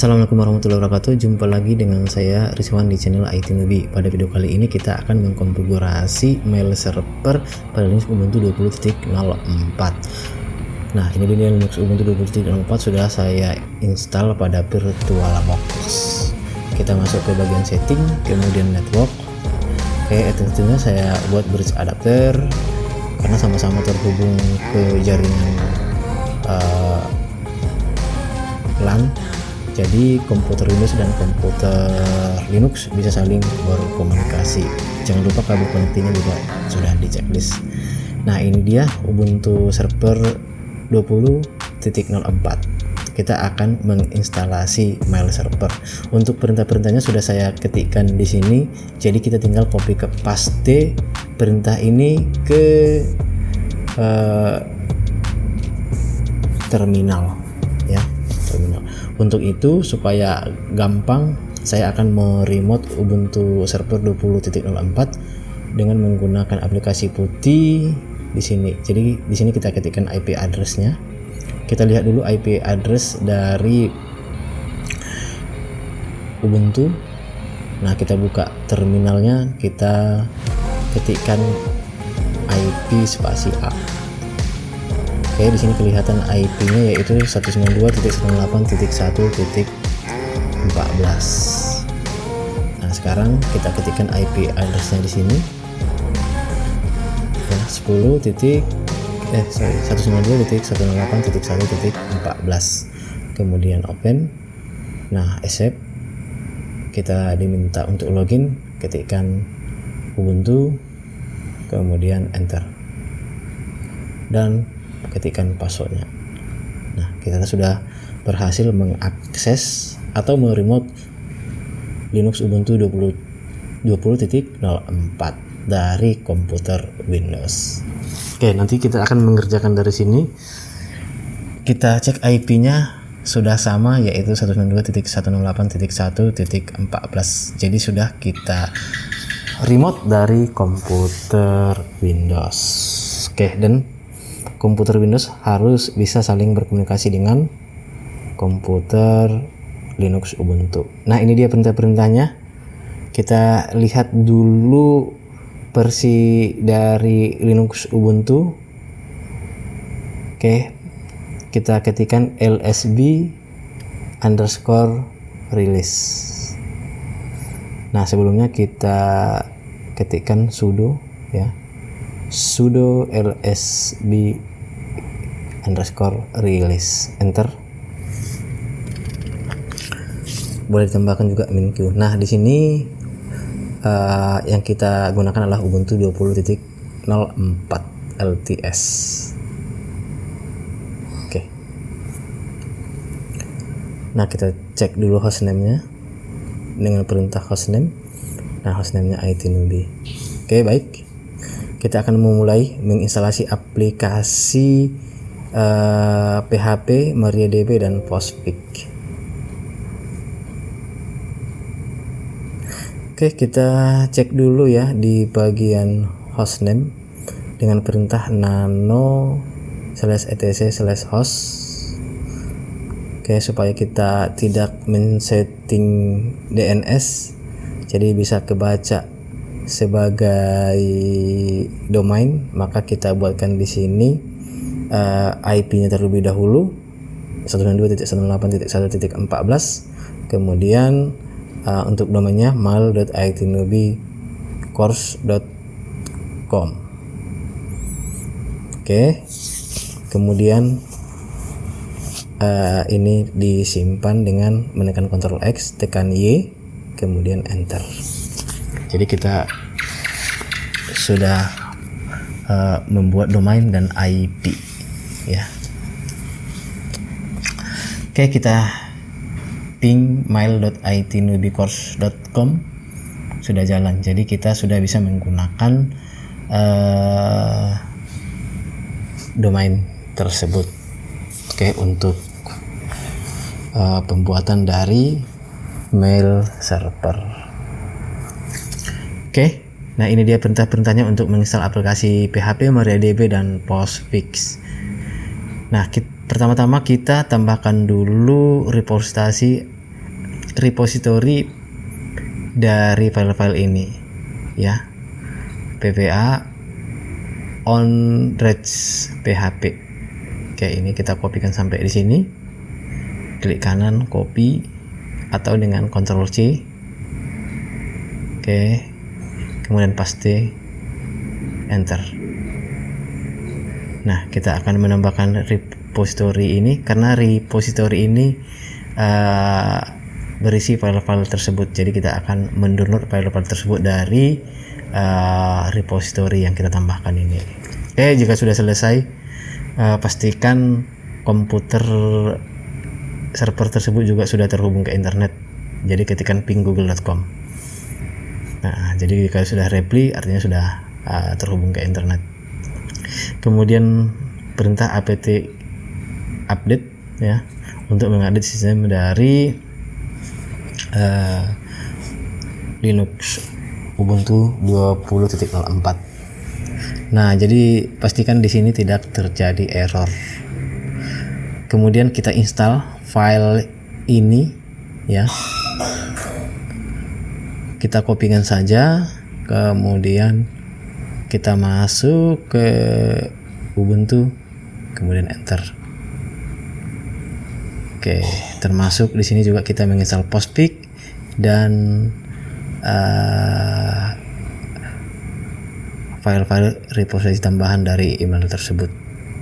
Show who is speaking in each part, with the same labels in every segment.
Speaker 1: Assalamualaikum warahmatullahi wabarakatuh. Jumpa lagi dengan saya Rizwan di channel IT Newbie. Pada video kali ini kita akan mengkonfigurasi mail server pada Linux Ubuntu 20.04. Nah, ini dia Linux Ubuntu 20.04 sudah saya install pada VirtualBox. Kita masuk ke bagian setting, kemudian network. Oke, tentunya saya buat bridge adapter karena sama-sama terhubung ke jaringan LAN. Jadi komputer Windows dan komputer Linux bisa saling berkomunikasi. Jangan lupa kabel connectingnya juga sudah di checklist. Nah, ini dia Ubuntu server 20.04. Kita akan menginstalasi mail server. Untuk perintah-perintahnya sudah saya ketikkan di sini. Jadi kita tinggal copy ke paste perintah ini ke terminal ya. Untuk itu supaya gampang saya akan meremote Ubuntu server 20.04 dengan menggunakan aplikasi putih di sini. Jadi di sini kita ketikkan IP address-nya. Kita lihat dulu IP address dari Ubuntu. Nah, kita buka terminalnya, kita ketikkan IP spasi A. Oke, di sini kelihatan IP-nya yaitu 192.168.1.14. Nah, sekarang kita ketikkan IP address-nya di sini. Ya, 192.168.1.14. Kemudian open. Nah, accept. Kita diminta untuk login, ketikkan Ubuntu, kemudian enter. Dan ketikkan passwordnya. Nah, kita sudah berhasil mengakses atau meremote Linux Ubuntu 20.04 dari komputer Windows. Oke, nanti kita akan mengerjakan dari sini. Kita cek IP-nya sudah sama, yaitu 192.168.1.14. Jadi sudah kita remote dari komputer Windows. Oke, dan komputer Windows harus bisa saling berkomunikasi dengan komputer Linux Ubuntu. Nah, ini dia perintah-perintahnya. Kita lihat dulu versi dari Linux Ubuntu. Oke, kita ketikkan lsb_release. Nah, sebelumnya kita ketikkan sudo ya, sudo lsb_release, enter. Boleh ditambahkan juga -q. Nah, di sini yang kita gunakan adalah Ubuntu 20.04 LTS. Oke. Nah, kita cek dulu hostname-nya dengan perintah hostname. Nah, hostname-nya IT Newbie. Oke, baik. Kita akan memulai menginstalasi aplikasi PHP, MariaDB, dan Postfix. Oke, kita cek dulu ya di bagian hostname dengan perintah nano/etc/host. Oke, supaya kita tidak men-setting DNS, jadi bisa kebaca sebagai domain, maka kita buatkan di sini IP-nya terlebih dahulu 192.168.1.14, kemudian untuk domainnya mal.itnewbiecourse.com. Oke, kemudian ini disimpan dengan menekan Ctrl X, tekan Y, kemudian enter. Jadi kita sudah membuat domain dan IP ya. Oke, kita ping mail.itnewbiecourse.com sudah jalan. Jadi kita sudah bisa menggunakan domain tersebut. Oke, untuk pembuatan dari mail server. Oke, nah ini dia perintah-perintahnya untuk menginstal aplikasi PHP, MariaDB, dan Postfix. Nah, pertama-tama kita tambahkan dulu repository repository dari file-file ini ya, ppa onReg.php. Oke, ini kita kopikan sampai di sini, klik kanan copy atau dengan Ctrl C. Oke, kemudian paste, enter. Nah, kita akan menambahkan repository ini karena repository ini berisi file-file tersebut. Jadi kita akan mendownload file-file tersebut dari repository yang kita tambahkan ini. Oke, jika sudah selesai, pastikan komputer server tersebut juga sudah terhubung ke internet. Jadi ketikkan ping google.com. Nah, jadi jika sudah reply artinya sudah terhubung ke internet. Kemudian perintah apt update ya, untuk mengupdate sistem dari Linux Ubuntu 20.04. Nah, jadi pastikan di sini tidak terjadi error. Kemudian kita install file ini ya. Kita kopikan saja, kemudian kita masuk ke Ubuntu, kemudian enter. Oke, termasuk di sini juga kita menginstal Postfix dan file-file repository tambahan dari email tersebut.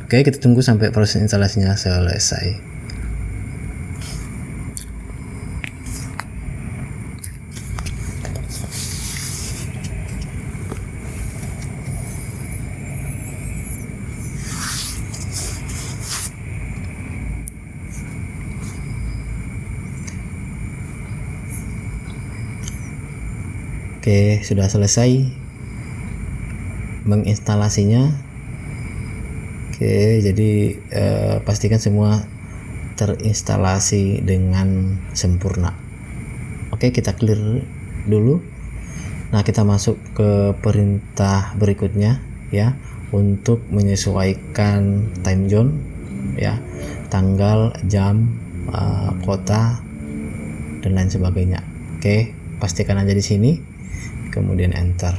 Speaker 1: Oke, kita tunggu sampai proses instalasinya selesai. Oke, sudah selesai menginstalasinya. Oke, jadi pastikan semua terinstalasi dengan sempurna. Oke, kita clear dulu. Nah, kita masuk ke perintah berikutnya ya, untuk menyesuaikan time zone ya, tanggal, jam, kota dan lain sebagainya. Oke, pastikan aja di sini, kemudian enter.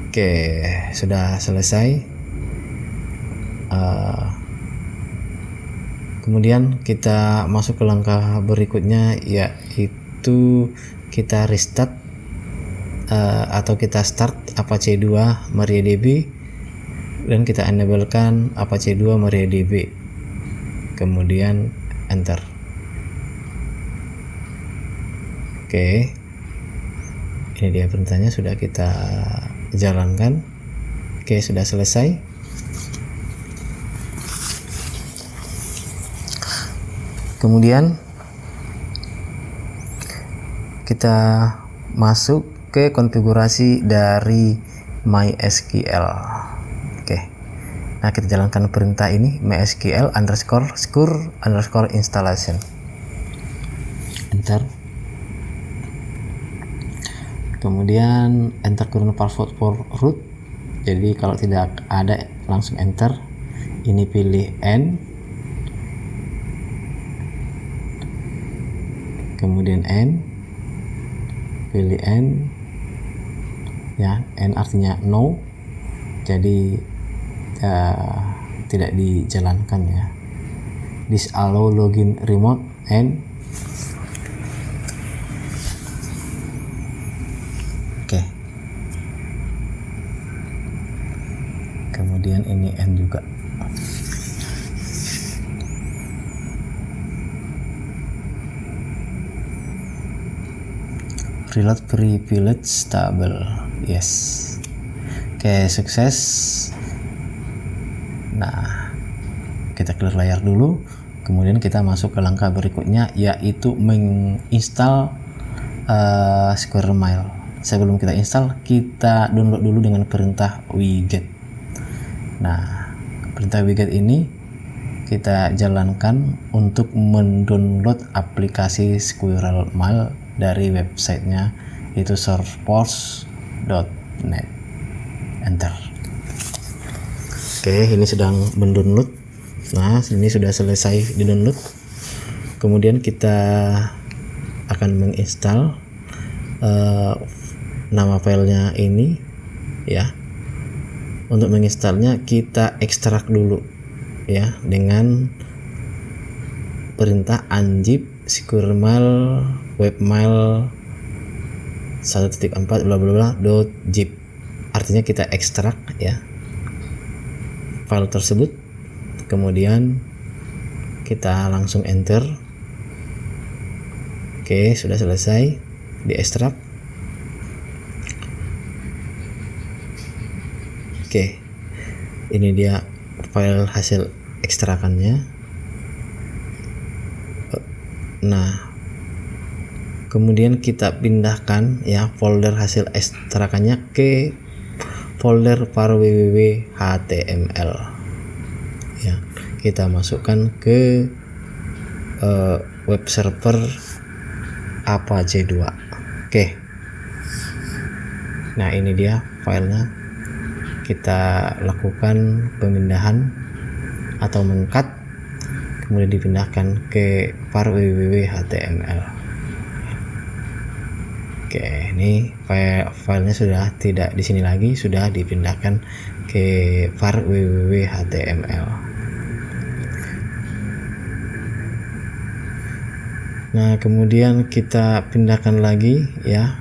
Speaker 1: Oke, sudah selesai. Kemudian kita masuk ke langkah berikutnya, yaitu kita restart atau kita start Apache 2 MariaDB dan kita enablekan Apache 2 MariaDB, kemudian enter. Oke, ini dia perintahnya sudah kita jalankan. Oke, sudah selesai. Kemudian kita masuk ke konfigurasi dari MySQL. Oke, nah kita jalankan perintah ini, MySQL _scur_ installation, enter. Kemudian enter current password for root. Jadi kalau tidak ada langsung enter. Ini pilih n, kemudian n, pilih n ya, n artinya no, jadi tidak dijalankan ya. Disallow login remote n. Oke, kemudian ini n juga. Reload privilege stable, yes. Oke, sukses. Nah, kita clear layar dulu, kemudian kita masuk ke langkah berikutnya, yaitu menginstal Squirrel. Sebelum kita install, kita download dulu dengan perintah wget. Nah, perintah wget ini kita jalankan untuk mendownload aplikasi Squirrel Mail dari websitenya, itu sourceforce.net. Enter. Oke, ini sedang mendownload. Nah, ini sudah selesai di download. kemudian kita akan menginstal nama filenya ini ya. Untuk menginstalnya kita ekstrak dulu ya dengan perintah unzip sqrmal webmail 1.4 bla bla bla .zip. Artinya kita ekstrak ya file tersebut, kemudian kita langsung enter. Oke, sudah selesai diekstrak. Oke, ini dia file hasil ekstrakannya. Nah, kemudian kita pindahkan ya folder hasil ekstrakannya ke folder var www html ya. Kita masukkan ke web server apache 2. Oke, nah ini dia filenya. Kita lakukan pemindahan atau mengcut, kemudian dipindahkan ke var www html. Oke, ini filenya sudah tidak di sini lagi, sudah dipindahkan ke var www html. Nah, kemudian kita pindahkan lagi ya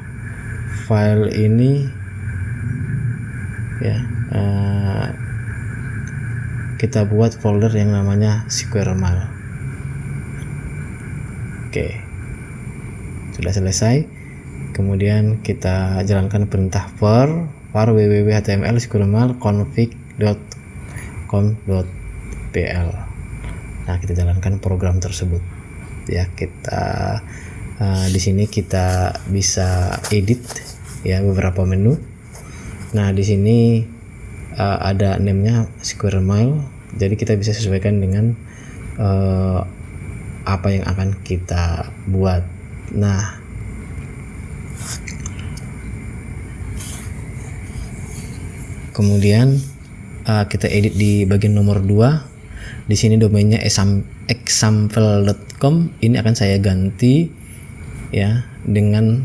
Speaker 1: file ini ya. Kita buat folder yang namanya sqrmal. Oke, sudah selesai. Kemudian kita jalankan perintah var www html sqrmal config.com.pl. Nah, kita jalankan program tersebut ya. Kita di sini kita bisa edit ya beberapa menu. Nah, di sini ada name-nya sqrmal, jadi kita bisa sesuaikan dengan apa yang akan kita buat. Nah, kemudian kita edit di bagian nomor 2. Di sini domainnya example.com. Ini akan saya ganti ya dengan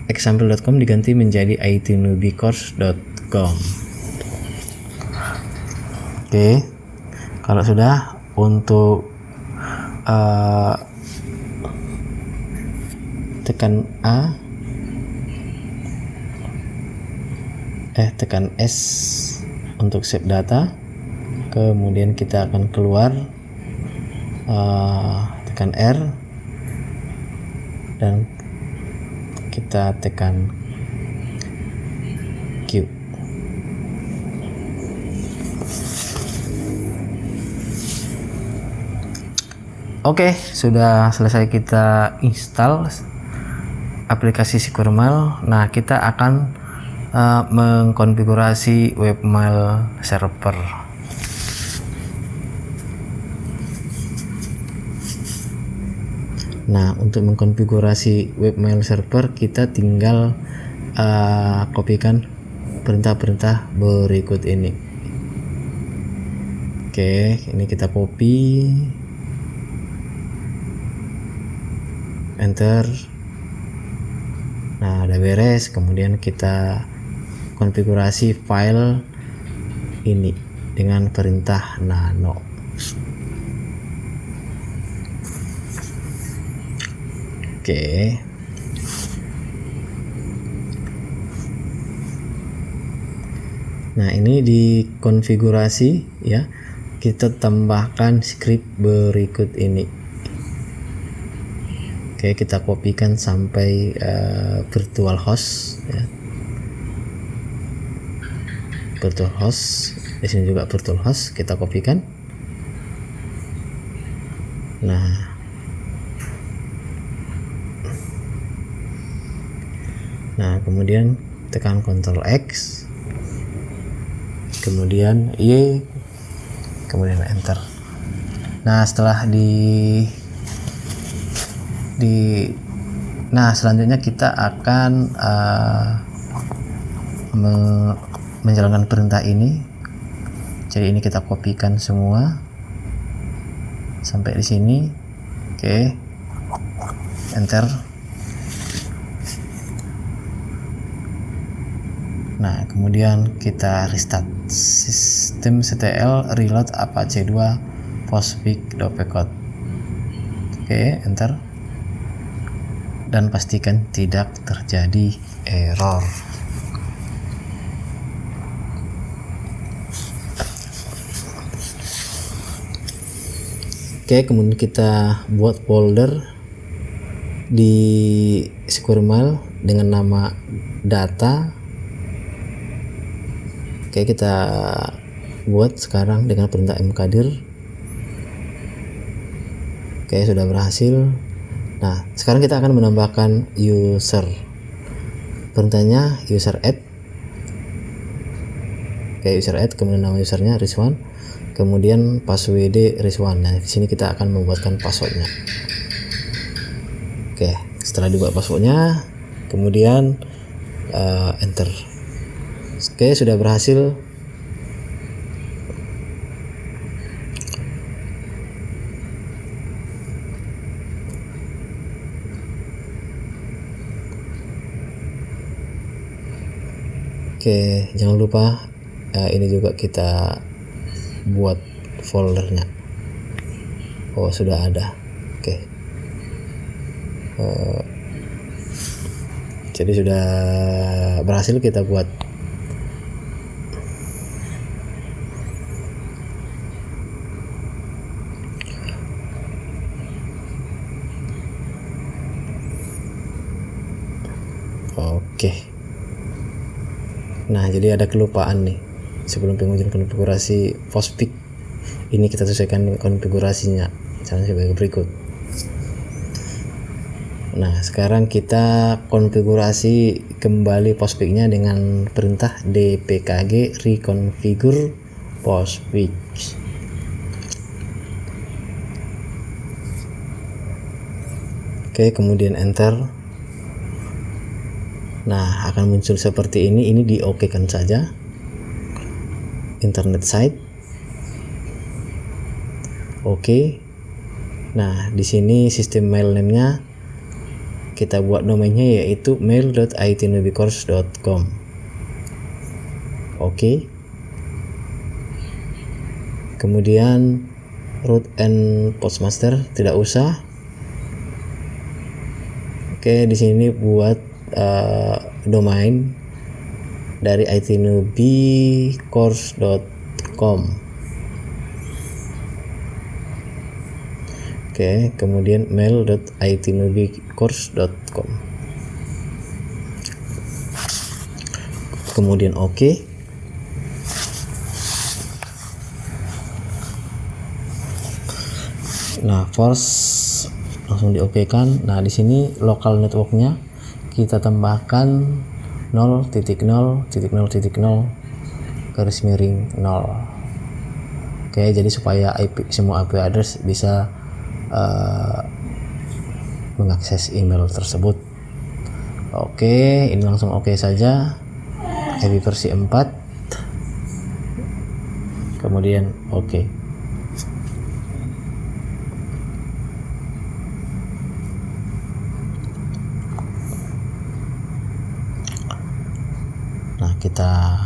Speaker 1: example.com diganti menjadi itnewbiecourse.com. Oke, kalau sudah, untuk tekan tekan S untuk save data, kemudian kita akan keluar, tekan R dan kita tekan Q. Oke, sudah selesai kita install aplikasi sqrmal. Nah, kita akan mengkonfigurasi webmail server. Nah, untuk mengkonfigurasi webmail server kita tinggal kopikan perintah-perintah berikut ini. Oke, ini kita copy, enter. Nah, udah beres. Kemudian kita konfigurasi file ini dengan perintah nano. Oke. Nah, ini dikonfigurasi ya. Kita tambahkan script berikut ini. Oke, kita kopikan sampai virtual host ya. Virtual host, di sini juga virtual host, kita kopikan. Nah, kemudian tekan Ctrl X, kemudian Y, kemudian enter. Nah, setelah nah, selanjutnya kita akan menjalankan perintah ini. Jadi ini kita kopikan semua sampai di sini. Oke, enter. Nah, kemudian kita restart systemctl reload apache 2 postfix.pcode. Oke, enter. Dan pastikan tidak terjadi error. Oke, kemudian kita buat folder di sqrmail dengan nama data. Oke, kita buat sekarang dengan perintah mkdir. Oke, sudah berhasil. Nah, sekarang kita akan menambahkan user. Perintahnya user add. Oke, user add, kemudian nama usernya Rizwan, kemudian password Rizwan. Nah, di sini kita akan membuatkan passwordnya. Oke, setelah dibuat passwordnya, kemudian enter. Oke, sudah berhasil. Oke, jangan lupa ini juga kita buat foldernya. Oh, sudah ada. Oke. Jadi sudah berhasil kita buat. Oke. Nah, jadi ada kelupaan nih. Sebelum pengujian konfigurasi postfix ini kita sesuaikan konfigurasinya. Caranya sebagai berikut. Nah, sekarang kita konfigurasi kembali postfixnya dengan perintah dpkg reconfigure postfix. Oke, kemudian enter. Nah, akan muncul seperti ini. Ini di OK kan saja. Internet site. Oke. Nah, di sini sistem mail name-nya kita buat domainnya yaitu mail.itnubicourse.com. Oke. Kemudian root and postmaster tidak usah. Oke, di sini buat domain dari itnubicourse.com. Oke, kemudian mail.itnubicourse.com. Kemudian oke. Nah, force langsung di-oke-kan. Nah, di sini local networknya kita tambahkan 0.0.0 garis miring 0. Oke, jadi supaya semua IP address bisa mengakses email tersebut. Oke, ini langsung oke saja. IP versi 4. Kemudian oke. Nah, kita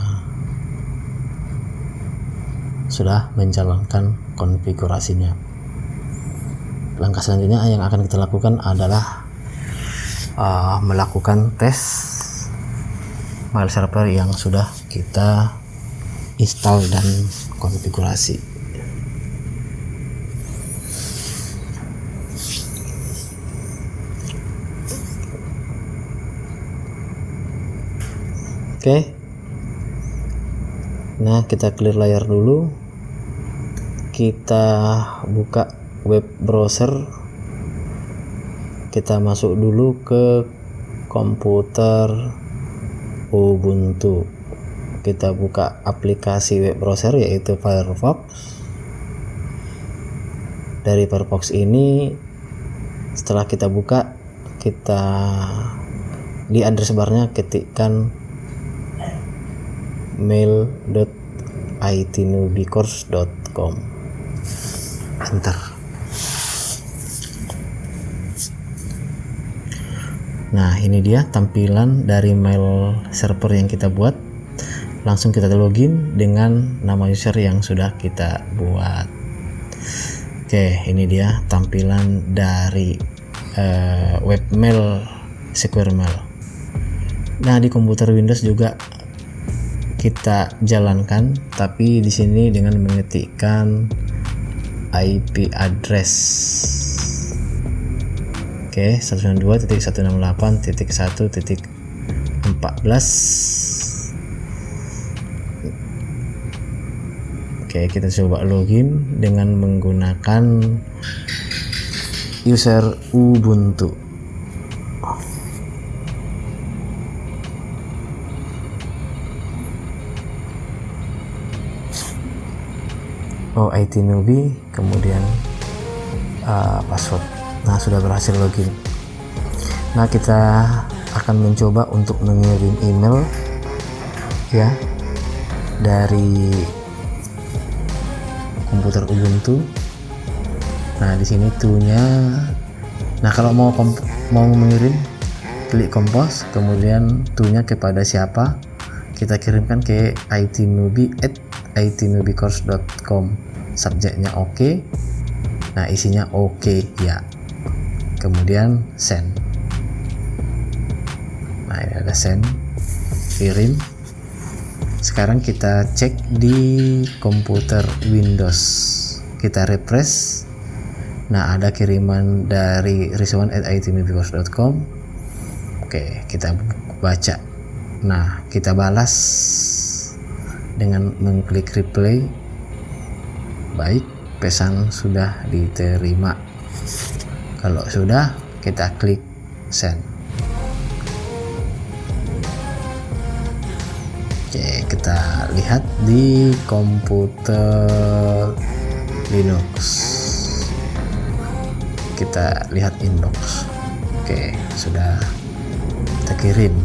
Speaker 1: sudah menjalankan konfigurasinya. Langkah selanjutnya yang akan kita lakukan adalah melakukan tes file server yang sudah kita install dan konfigurasi. Oke. Nah, kita clear layar dulu. Kita buka web browser. Kita masuk dulu ke komputer Ubuntu. Kita buka aplikasi web browser yaitu Firefox. Dari Firefox ini setelah kita buka, kita di address barnya ketikkan mail.itnewbiecourse.com. Enter. Nah, ini dia tampilan dari mail server yang kita buat. Langsung kita login dengan nama user yang sudah kita buat. Oke, ini dia tampilan dari webmail Secure Mail. Nah, di komputer Windows juga kita jalankan, tapi di sini dengan mengetikkan IP address. Oke, 192.168.1.14. Oke, kita coba login dengan menggunakan user Ubuntu. IT Newbie, kemudian password. Nah, sudah berhasil login. Nah, kita akan mencoba untuk mengirim email ya dari komputer Ubuntu. Nah, di sini toolnya. Nah, kalau mau mengirim, klik compose, kemudian toolnya kepada siapa, kita kirimkan ke itnewbie@itnewbiecourse.com. Subjeknya oke. Nah, isinya oke ya. Kemudian send. Nah, ini ada send, kirim. Sekarang kita cek di komputer Windows, kita refresh. Nah, ada kiriman dari rizwan@itnewbiecourse.com. Oke, kita baca. Nah, kita balas dengan mengklik reply. Baik, pesan sudah diterima. Kalau sudah, kita klik send. Oke, kita lihat di komputer Linux. Kita lihat inbox. Oke, sudah terkirim.